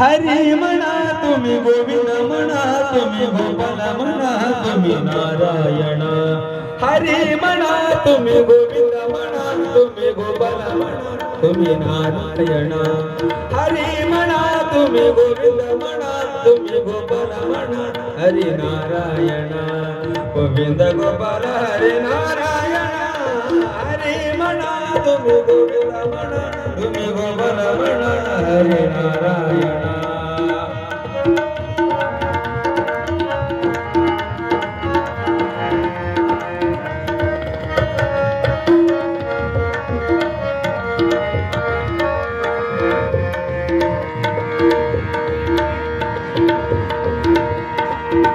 हरी म्हणा तुम्ही गोविंद म्हणा तुम्ही गोपाल म्हणा तुम्ही नारायण हरी म्हणा तुम्ही गोविंद म्हणा तुम्ही गोपाल म्हणा तुम्ही नारायण हरी म्हणा तुम्ही गोविंद म्हणा तुम्ही गोपाल म्हणा हरी नारायण गोविंद गोपाल हरी नारायण हरी म्हणा तुम्ही गोविंद म्हणा तुम्ही गोपाल म्हणा हरी नारायण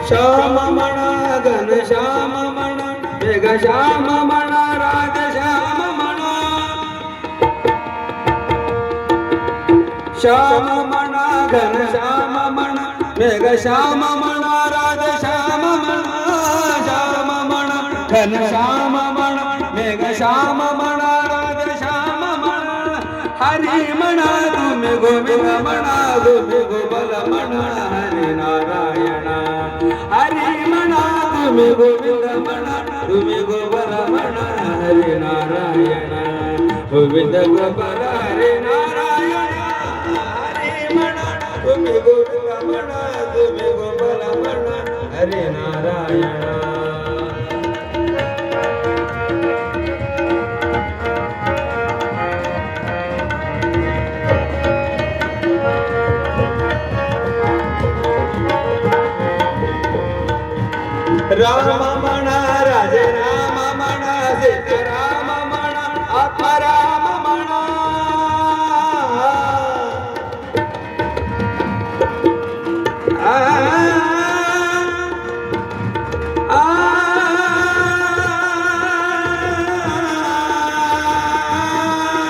श्याम म्हणा घन श्याम म्हणा वेग श्याम म्हणा राज श्याम म्हणा श्याम म्हणा घन श्याम म्हणा वेग श्याम म्हणा राज श्याम म्हणा श्याम म्हणा घन श्याम म्हणा वेग श्याम म्हणा राज श्याम म्हणा हरी म्हणा तुम्ही गोविंद म्हणा तुम्ही गोपाल म्हणा हरी नारायण हरी म्हणा तुम्ही गोविंद म्हणा तुम्ही गोपाल म्हणा हरी नारायण गोविंद गोपाल हरी नारायण हरी म्हणा तुम्ही गोविंद म्हणा तुम्ही गोपाल म्हणा हरी नारायण राम म्हणा राजे राम म्हणा सीता राम म्हणा अपराम म्हणा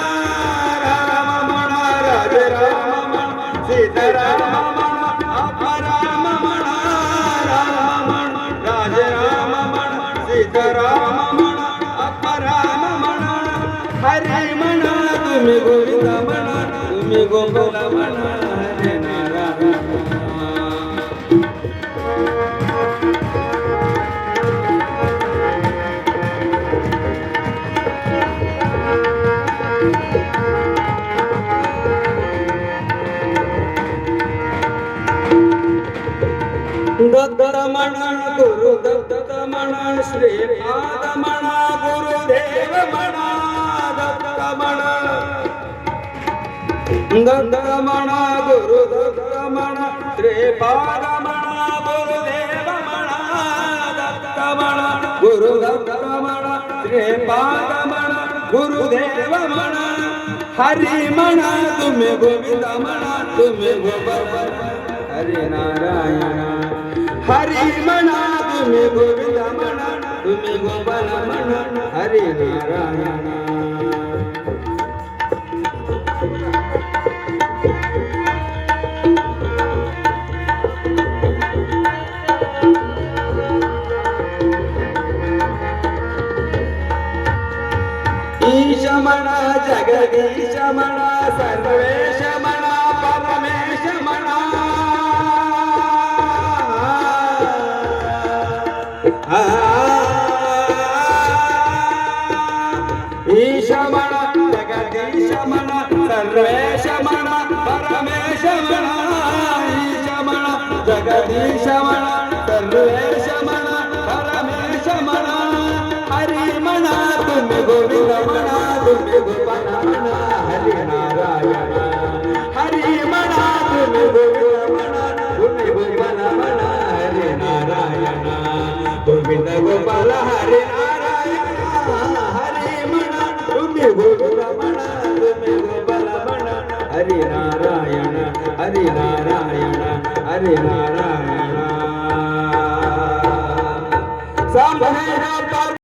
राम म्हणा राजे राम म्हणा सीता राम म्हणा अपराम म्हणा राम म्हणा राजे राम म्हणा सीता राम म्हणा अपराम म्हणा हरी म्हणा तुम्ही गोविंद म्हणा तुम्ही गोपाल म्हणा हरी नारायण दत्त म्हणा गुरु दत्त म्हणा श्रीपाद म्हणा गुरुदेव म्हणा दत्त म्हणा दत्त म्हणा गुरु दत्त म्हणा श्रीपाद म्हणा गुरुदेव म्हणा दत्त म्हणा गुरु दत्त म्हणा श्रीपाद म्हणा गुरुदेव म्हणा हरी म्हणा तुम्ही गोविंद म्हणा तुम्ही गोपाल हरी नारायण हरी म्हणा तुम्ही गोविंद म्हणा तुम्ही गोपाल म्हणा हरी नारायण ईश म्हणा जगदीश म्हणा सर्वेश म्हणा परमेश म्हणा ईश म्हणा जगदीश म्हणा सर्वेश म्हणा परमेश म्हणा ईश म्हणा जगदीश म्हणा सर्वेश म्हणा परमेश म्हणा हरी म्हणा तुम्ही गोविंद म्हणा तुम्ही गोपाल म्हणा हरी नारायण हरी म्हणा तुम्ही गोविंद म्हणा तुम्ही गोपाल म्हणा हरी नारायण गोविंद गोपाल हरी नारायण हरी म्हणा तुम्ही गोविंद म्हणा तुम्ही गोपाल म्हणा हरी नारायण हरी नारायण हरी नारायण सांभे